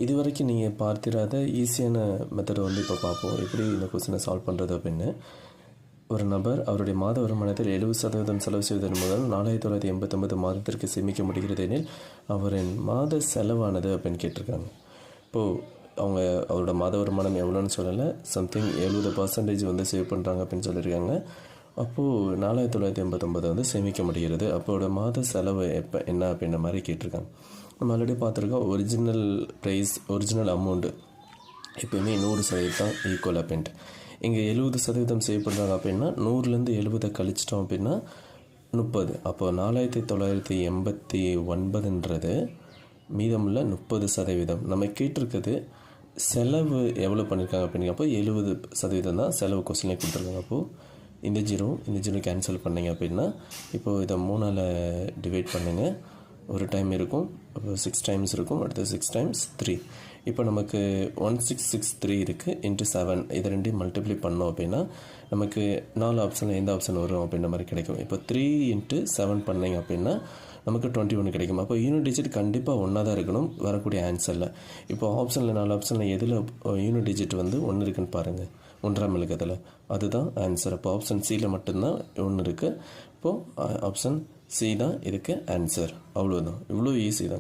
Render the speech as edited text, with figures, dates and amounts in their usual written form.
இது வரைக்கும் நீங்கள் பார்த்திராத ஈஸியான மெத்தடை வந்து இப்போ பார்ப்போம். எப்படி இந்த கொஸ்டினை சால்வ் பண்ணுறது அப்படின்னு. ஒரு நபர் அவருடைய மாத வருமானத்தில் 70% செலவு செய்வதன் மூலம் 4989 மாதத்திற்கு சேமிக்க முடிகிறது எனில் அவரின் மாத செலவானது அப்படின்னு கேட்டிருக்காங்க. இப்போது அவங்க அவரோட மாத வருமானம் எவ்வளோன்னு சொல்லலை, சம்திங் 70% வந்து சேவ் பண்ணுறாங்க அப்படின்னு சொல்லியிருக்காங்க. அப்போது 4989 வந்து சேமிக்க முடிகிறது. அப்போட மாத செலவு என்ன அப்படின்ற மாதிரி கேட்டிருக்காங்க. நம்ம ஆல்ரெடி பார்த்துருக்கோம், ஒரிஜினல் ப்ரைஸ் ஒரிஜினல் அமௌண்ட்டு எப்போயுமே 100% தான் ஈக்குவல் அப்படின்ட்டு. இங்கே 70% சேவ் பண்ணுறாங்க அப்படின்னா 100லேருந்து 70 கழிச்சிட்டோம் அப்படின்னா 30. அப்போது 4989ன்றது மீதமுள்ள 30%. நம்ம கேட்டிருக்கிறது செலவு எவ்வளோ பண்ணியிருக்காங்க அப்படிங்கிறப்போ 70% தான் செலவு கொஸ்டினில் கொடுத்துருக்காங்க. அப்போது இந்த ஜீரோ கேன்சல் பண்ணிங்க அப்படின்னா இப்போது இதை 3ஆல் டிவைட் பண்ணுங்கள். ஒரு டைம் இருக்கும், அப்போ 6 டைம்ஸ் இருக்கும், அடுத்து 6 × 3. இப்போ நமக்கு 1663 இருக்குது இன்ட்டு 7. இதை ரெண்டையும் மல்டிப்ளை பண்ணோம் அப்படின்னா நமக்கு 4 ஆப்ஷனில் எந்த ஆப்ஷன் வரும் அப்படின்ற மாதிரி கிடைக்கும். இப்போ 3 × 7 பண்ணிங்க அப்படின்னா நமக்கு 21 கிடைக்கும். அப்போ யூனிட் டிஜிட் கண்டிப்பாக ஒன்றா தான் இருக்கணும் வரக்கூடிய ஆன்சரில். இப்போ ஆப்ஷனில் 4 ஆப்ஷனில் எதில் யூனிட் டிஜிட் வந்து 1 இருக்குன்னு பாருங்கள், 1ஆம் இலக்கத்தில், அதுதான் ஆன்சர். அப்போ ஆப்ஷன் சியில் மட்டும்தான் 1 இருக்குது. இப்போது ஆப்ஷன் சி தான் இதுக்கு ஆன்சர். அவ்வளோதான், இவ்வளோ ஈஸி தான்.